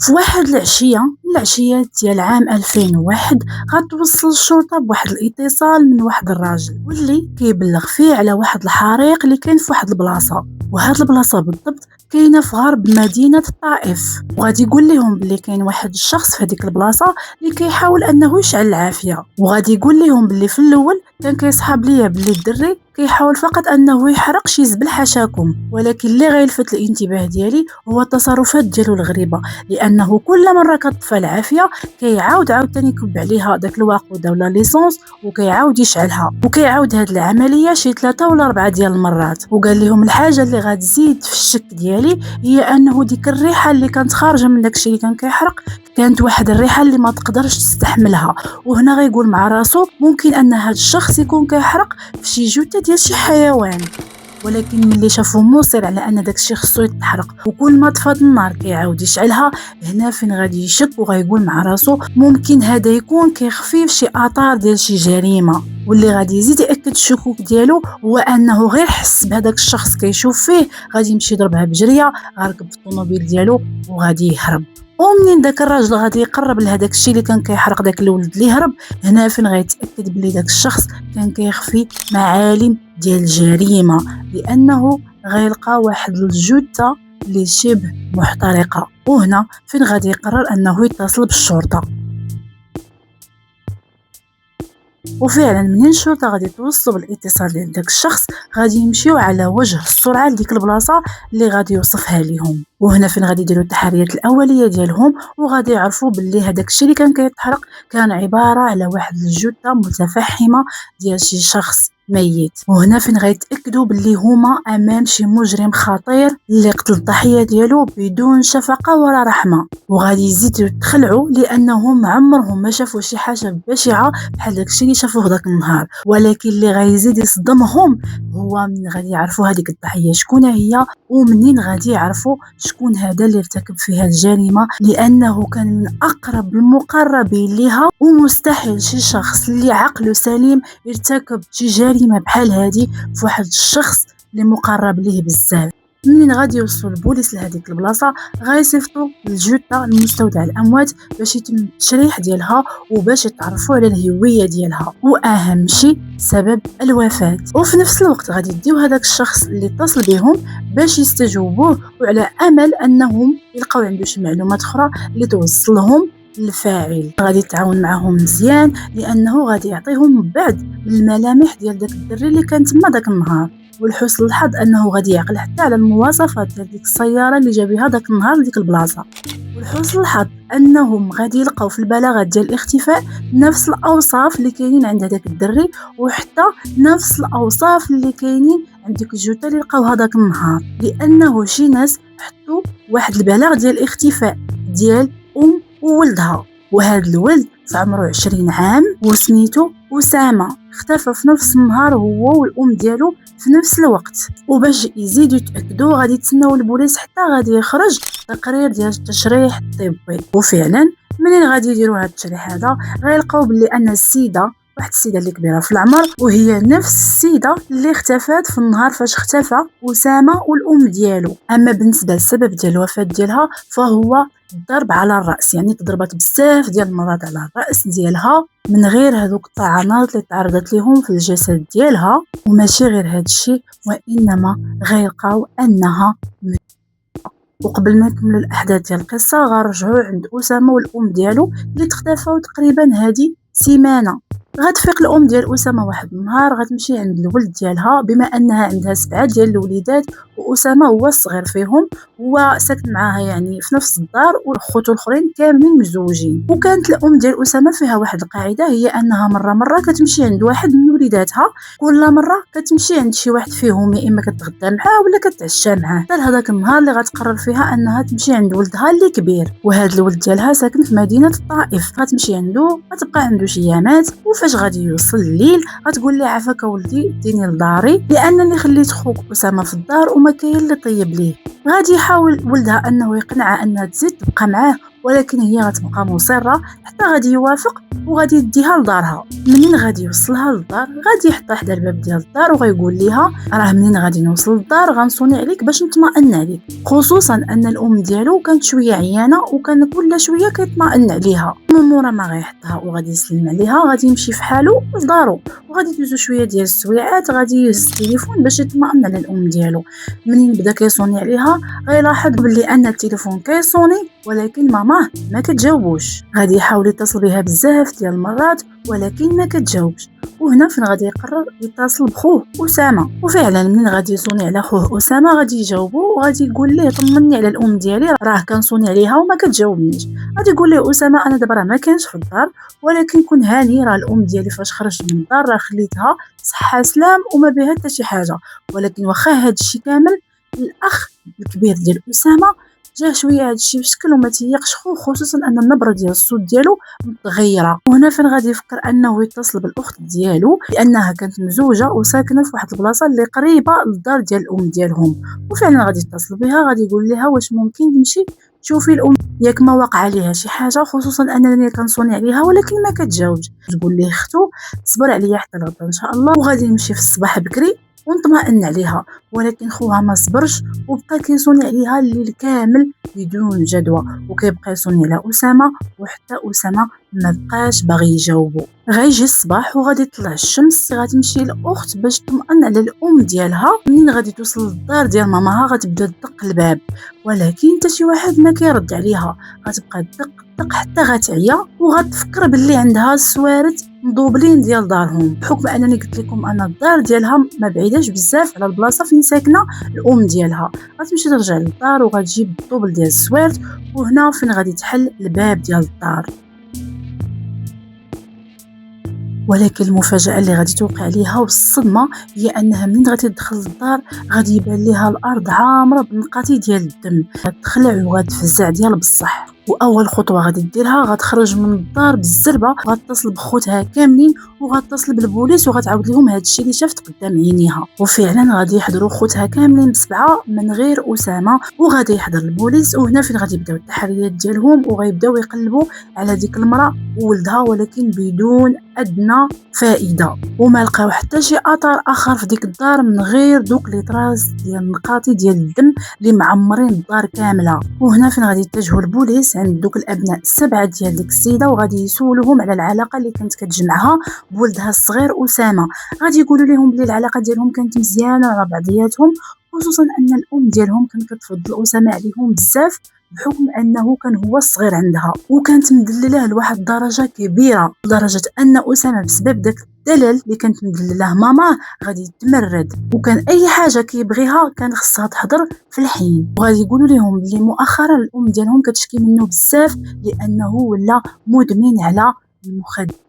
في واحد العشية من العشيات ديال عام 2001 غتوصل الشرطة بواحد الاتصال من واحد الراجل واللي كيبلغ فيه على واحد الحريق اللي كاين في واحد البلاصة، وهاد البلاصة بالضبط كاينه في غرب مدينة الطائف. وغادي يقول لهم بلي كاين واحد الشخص في هذيك البلاصة اللي كيحاول انه يشعل العافية، وغادي يقول لهم بلي في الاول كان كيصحاب ليا بلي الدري كيحاول فقط انه يحرق شي زبل حاشاكم، ولكن اللي غيلفت الانتباه ديالي هو التصرفات ديالو الغريبه، لانه كل مره كتطفى العافيه كيعاود عاوتاني يكب عليها داك الوقود ولا ليسونس وكيعاود يشعلها، وكيعاود هاد العمليه شي 3 ولا 4 ديال المرات. وقال لهم الحاجه اللي غتزيد في الشك ديالي هي انه ديك الريحه اللي كانت خارجه من داكشي اللي كان كيحرق كانت واحد الريحه اللي ما تقدرش تستحملها. وهنا غيقول مع راسو ممكن ان هاد الشخص يكون كيحرق في شي جثه ديال شي حيوان، ولكن ملي شافو مصر على ان داكشي خصو يتحرق وكل ما طفات النار كيعاود يشعلها، هنا فين غادي يشك وغيقول مع راسو ممكن هذا يكون كيخفي في شي اثار ديال شي جريمه. واللي غادي يزيد ياكد الشكوك ديالو هو انه غير حس بهذاك الشخص كيشوف فيه غادي يمشي يضربها بجريه، غيركب في الطوموبيل ديالو وغادي يهرب. ومنين داك الراجل غادي يقرب لهداك الشيء اللي كان كيحرق داك الولد اللي هرب، هنا فين غيتاكد بلي داك الشخص كان كيخفي معالم ديال الجريمه، لانه غيلقى واحد الجثه اللي شبه محترقه. وهنا فين غادي يقرر انه يتصل بالشرطه. وفعلا منين الشرطه غادي توصلوا بالاتصال ديال داك الشخص غادي يمشيو على وجه السرعه لديك البلاصه اللي غادي يوصفها لهم. وهنا فين غادي يديروا التحريات الاوليه ديالهم، وغادي يعرفوا باللي هذاك الشيء اللي كان كيتحرق كان عباره على واحد الجثه متفحمه ديال شي شخص ميت. وهنا فين غيتاكدوا باللي هما امام شي مجرم خطير اللي قتل الضحيه ديالو بدون شفقه ولا رحمه. وغادي يزيدوا يتخلعوا لانهم عمرهم ما شافوا شي حاجه بشعه بحال داكشي اللي شافوه داك النهار. ولكن اللي غيزيد يصدمهم هو من غادي يعرفوا هذيك الضحيه شكون هي، ومنين غادي يعرفوا شكون هذا اللي ارتكب فيها الجريمه، لانه كان من اقرب المقربين لها، ومستحيل شي شخص اللي عقله سليم يرتكب شي جريمه بحال هذه في واحد الشخص اللي مقرب ليه بزاف. منين غادي يوصلوا البوليس لهذيك البلاصه غيصيفطوا الجثه لمستودع الاموات باش يتم التشريح ديالها وباش يتعرفوا على الهويه ديالها واهم شيء سبب الوفاه. وفي نفس الوقت غادي يديو هذاك الشخص اللي اتصل بهم باش يستجوبوه، وعلى امل انهم يلقاو عنده شي معلومات اخرى اللي توصلهم الفاعل. غادي يتعاون معهم مزيان لانه غادي يعطيهم بعض الملامح ديال داك الدري اللي كان تما داك النهار. ولحسن الحظ انه غادي يعقل حتى على المواصفات ديال ديك السياره اللي جا بها داك النهار لديك البلاصه. ولحسن الحظ انهم غادي يلقاو في البلاغات ديال الاختفاء نفس الاوصاف اللي كاينين عند هذاك الدري، وحتى نفس الاوصاف اللي كاينين عند ديك الجثه اللي لقاوها داك النهار، لانه شي ناس حطوا واحد البلاغ ديال الاختفاء ديال وولدها. وهذا الولد في عمره 20 عام وسميتو أسامة، اختفى في نفس النهار هو والأم ديالو في نفس الوقت. وباش يزيدوا يتأكدوا غادي يتسناو البوليس حتى غادي يخرج تقرير ديال التشريح الطبي. وفعلا منين غادي يديروا هذا التشريح هذا غيلقاو باللي ان السيده واحد السيده اللي كبيره في العمر، وهي نفس السيده اللي اختفت في النهار فاش اختفى أسامة والأم ديالو. اما بالنسبه للسبب ديال الوفاه ديالها فهو الضرب على الراس، يعني تضربت بزاف ديال المرات على الراس ديالها من غير هذوك الطعنات اللي تعرضت لهم في الجسد ديالها. وماشي غير هذا الشيء وانما غيلقاو انها وقبل ما نكملوا الاحداث ديال القصه غنرجعوا عند أسامة والام ديالو اللي تختفاو تقريبا هذه سيمانه. غتفيق الام ديال أسامة واحد النهار غتمشي عند الولد ديالها بما انها عندها 7 ديال الوليدات وأسامة هو الصغير فيهم، هو ساكن معاها يعني في نفس الدار، واخوته الاخرين كاملين مزوجين. وكانت الام ديال أسامة فيها واحد القاعده هي انها مره كتمشي عند واحد من وليداتها، كل مره كتمشي عند شي واحد فيهم يا اما كتغدى معاه ولا كتعشى معاه، حتى هذاك النهار اللي غتقرر فيها انها تمشي عند ولدها اللي كبير. وهذا الولد ديالها ساكن في مدينه الطائف، غتمشي عنده غتبقى عنده شي ايامات. وفاش غادي يوصل الليل غتقول لي عافاك ولدي ديني لداري لانني خليت خوك أسامة في الدار وما كاين اللي طيب ليه. غادي يحاول ولدها انه يقنعها انها تزيد تبقى معاه ولكن هي غتبقى مصرة حتى غادي يوافق وغادي يديها لدارها. منين غادي يوصلها للدار غادي يحطها حدا الباب ديال الدار وغيقول ليها راه منين غادي نوصل للدار غنصوني عليك باش نطمئن عليك، خصوصا ان الام ديالو كانت شويه عيانه وكان كل شويه كيطمئن عليها. من مورا ما غيحطها وغادي يسلم عليها غادي يمشي في حاله لدارو وغادي يدوزو شويه ديال السويعات، غادي يهز التليفون باش يطمئن على الام ديالو. منين بدا كيصوني عليها غيلاحظ بلي ان التليفون كيصوني ولكن ماماه ما كتجاوبوش. غادي يحاول يتصل بها بزاف ديال المرات ولكن ما كتجاوبش. وهنا فين غادي يقرر يتصل بخوه أسامة. وفعلا منين غادي يصوني على خوه أسامة غادي يجاوبو وغادي يقول ليه طمني على الام ديالي راه كنصوني عليها وما كتجاوبنيش. غادي يقول ليه أسامة انا دابا راه ما كانش في الدار ولكن كون هاني راه الام ديالي فاش خرجت من الدار راه خليتها صحه سلام وما بها حتى شي حاجه. ولكن واخا هادشي كامل الاخ الكبير ديال أسامة جاه شويه هادشي بشكل وما تيقش خوه، خصوصا ان النبره ديال الصوت ديالو متغيره. وهنا فين غادي يفكر انه يتصل بالاخت ديالو لانها كانت مزوجه وساكنه في واحد البلاصه اللي قريبه للدار ديال الام ديالهم. وفعلا غادي يتصل بها غادي يقول لها واش ممكن تمشي تشوفي الام ياك ما وقع عليها شي حاجه، خصوصا انني كنصوني عليها ولكن ما كتجاوبش. تقول ليه اختو صبر عليا حتى الغدا ان شاء الله وغادي نمشي في الصباح بكري ونطمئن عليها. ولكن خوها ما صبرش وبقى كيصوني عليها الليل كامل بدون جدوى وكيبقى يصوني على أسامة وحتى أسامة ما بقاش باغي يجاوبو. غيجي الصباح وغادي تطلع الشمس غادي تمشي الاخت باش تطمئن على الام ديالها. منين غادي توصل للدار ديال ماماها غتبدا تدق الباب ولكن حتى شي واحد ما كيرد عليها. غتبقى تدق حتى غتعيا وغتفكر باللي عندها السوارت مضوبلين ديال دارهم، بحكم انني قلت لكم ان الدار ديالها ما بعيداش بزاف على البلاصه فين ساكنه الام ديالها. غتمشي ترجع للدار وغتجيب الطوبل ديال السوارت وهنا فين غادي تحل الباب ديال الدار. ولكن المفاجأة اللي غادي توقع عليها والصدمة هي أنها منين غادي تدخل للدار غادي يبان ليها الأرض عامرة بالنقاطي ديال الدم. غتخلع وغتفزع ديال بصح. واول خطوه غادي ديرها غتخرج من الدار بالزربه وغتصل بخوتها كاملين وغتصل بالبوليس وغتعاود لهم هذا الشيء اللي شافت قدام عينيها. وفعلا غادي يحضروا خوتها كاملين بسبعه من غير اسامه وغادي يحضر البوليس. وهنا فين غادي يبداو التحريات ديالهم وغيبداو يقلبوا على ديك المراه وولدها ولكن بدون ادنى فائده وما لقاو حتى شي اثر اخر في ديك الدار من غير دوك لي طراس ديال النقاطي ديال الدم اللي معمرين الدار كامله. وهنا فين غادي يتجهوا البوليس عند دوك الابناء السبعه ديال ديك السيده وغادي يسولوهم على العلاقه اللي كانت كتجمعها بولدها الصغير اسامه. غادي يقولوا لهم بلي العلاقه ديالهم كانت مزيانه على بعضياتهم، خصوصا ان الام ديالهم كانت كتفضل اسامه عليهم بزاف بحكم انه كان هو الصغير عندها وكانت مدلله لواحد الدرجه كبيره لدرجه ان اسامه بسبب داك الدلال اللي كانت مدلله ماما غادي يتمرد وكان اي حاجه كيبغيها كان خصها تحضر في الحين. وغادي يقولوا لهم بلي مؤخرا الام ديالهم كتشكي منه بزاف لانه ولا مدمن على المخدرات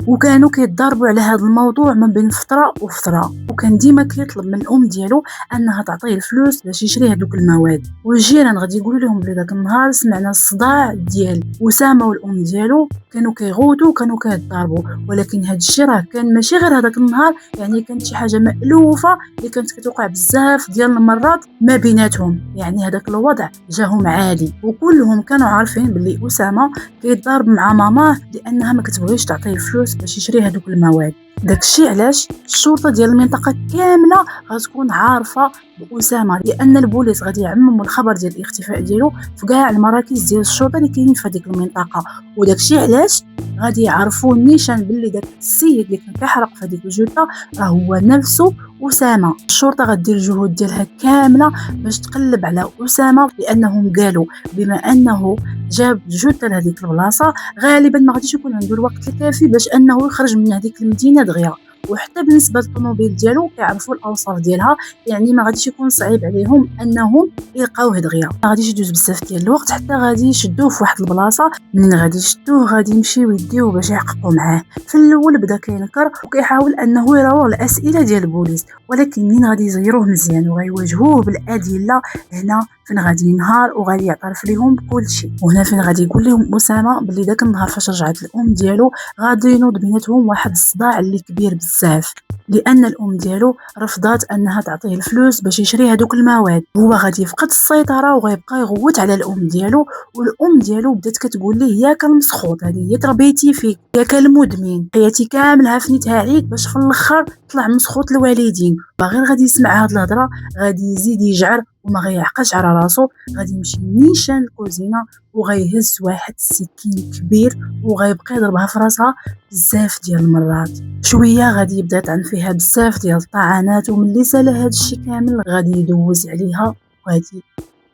وكانوا كيتضاربوا على هذا الموضوع من بين فتره وفتره وكان ديما كيطلب من الام ديالو انها تعطيه الفلوس باش يشري هذوك المواد. والجيران غادي يقولوا لهم بلي داك النهار سمعنا الصداع ديال اسامه والام ديالو كانوا كيغوتوا وكانوا كيتضاربوا، ولكن هذا الشيء راه كان ماشي غير هذاك النهار، يعني كانت شي حاجه مألوفه اللي كانت كتوقع بزاف ديال المرات ما بيناتهم. يعني هذاك الوضع جاهم عادي وكلهم كانوا عارفين بلي اسامه كيتضارب مع ماماه لانها ما كتبغيش تعطيه الفلوس باش يشري هذوك المواد. داكشي علاش الشرطه ديال المنطقه كامله غتكون عارفه بأسامه، لان البوليس غادي يعمموا الخبر ديال الاختفاء ديالو في كاع المراكز ديال الشرطه اللي كاينين في هذيك المنطقه. وداكشي علاش غادي يعرفوا نيشان باللي داك السيد اللي كان كيحرق في هذيك الجثه راه هو نفسه اسامه. الشرطه غدير الجهود ديالها كامله باش تقلب على اسامه لانهم قالوا بما انه جاب الجثه لهذيك البلاصه غالبا ما غاديش يكون عنده الوقت الكافي باش انه يخرج من هذيك المدينه دغيا. وحتى بالنسبه للطوموبيل ديالو كيعرفوا الاوصاف ديالها، يعني ما غاديش يكون صعيب عليهم انهم يلقاوه دغيا. ما غاديش يدوز بزاف ديال الوقت حتى غادي يشدوه في واحد البلاصه. من غادي يشدوه غادي يمشيو يديوه باش يحققوا معاه. في الاول بدا كينكر وكيحاول انه يراوغ الاسئله ديال البوليس، ولكن من غادي يزيروه مزيان وغيواجهوه بالادله هنا فين غادي ينهار وغادي يعترف ليهم بكل شيء. وهنا فين غادي يقول لهم اسامه باللي داك النهار فاش رجعت الام ديالو غادي ينوض بيناتهم واحد الصداع اللي كبير بزاف، لان الام ديالو رفضات انها تعطيه الفلوس باش يشري هذوك المواد. هو غادي يفقد السيطره وغيبقى يغوت على الام ديالو، والام ديالو بدات كتقول ليه ياك المسخوط، هذه هي تربيتي فيك، ياك المدمن، حياتي كامله فنيتها عليك باش في الاخر طلع مسخوط الوالدين. غير غادي يسمع هاد الهضره غادي يزيد يجعر وما غيعقلش على راسو، غادي يمشي نيشان الكوزينه وغيهز واحد السكين كبير وغيبقى يضربها في راسها بزاف ديال المرات. شويه غادي يبدا يطعن فيها بزاف ديال الطعنات، وملي سالا هاد الشيء كامل غادي يدوز عليها وغادي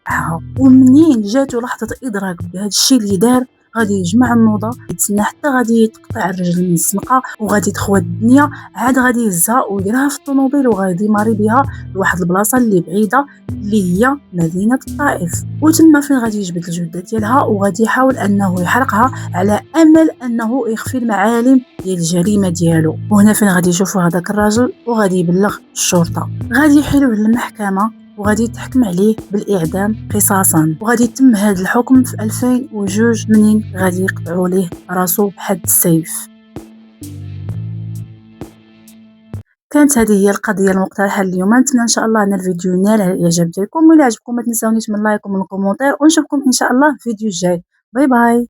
يقطعها. ومنين جاتو لحظه ادراك بهذا الشيء اللي دار غادي يجمع النوضه يتسنى حتى غادي يتقطع الرجل من الزنقه وغادي تخوى الدنيا، عاد غادي يهزها ويديرها في الطوموبيل وغادي يماري بها لواحد البلاصه اللي بعيده اللي هي مدينه الطائف. وتما فين غادي يجبد الجثه ديالها وغادي يحاول انه يحرقها على امل انه يخفي المعالم ديال الجريمه ديالو. وهنا فين غادي يشوفوا هذاك الراجل وغادي يبلغ الشرطه، غادي يحيلوه للمحكمه وغادي تحكم عليه بالإعدام قصاصا. وغادي يتم هذا الحكم في 2002 منين غادي يقطعوا ليه راسو بحد السيف. كانت هذه هي القضيه المقترحه اليوم. نتمنى ان شاء الله ان الفيديو ينال الاعجاب ديالكم، ولا عجبكم ما تنساونيش من لايك ومن الكومنتير، ونشوفكم ان شاء الله في الفيديو الجاي. باي باي.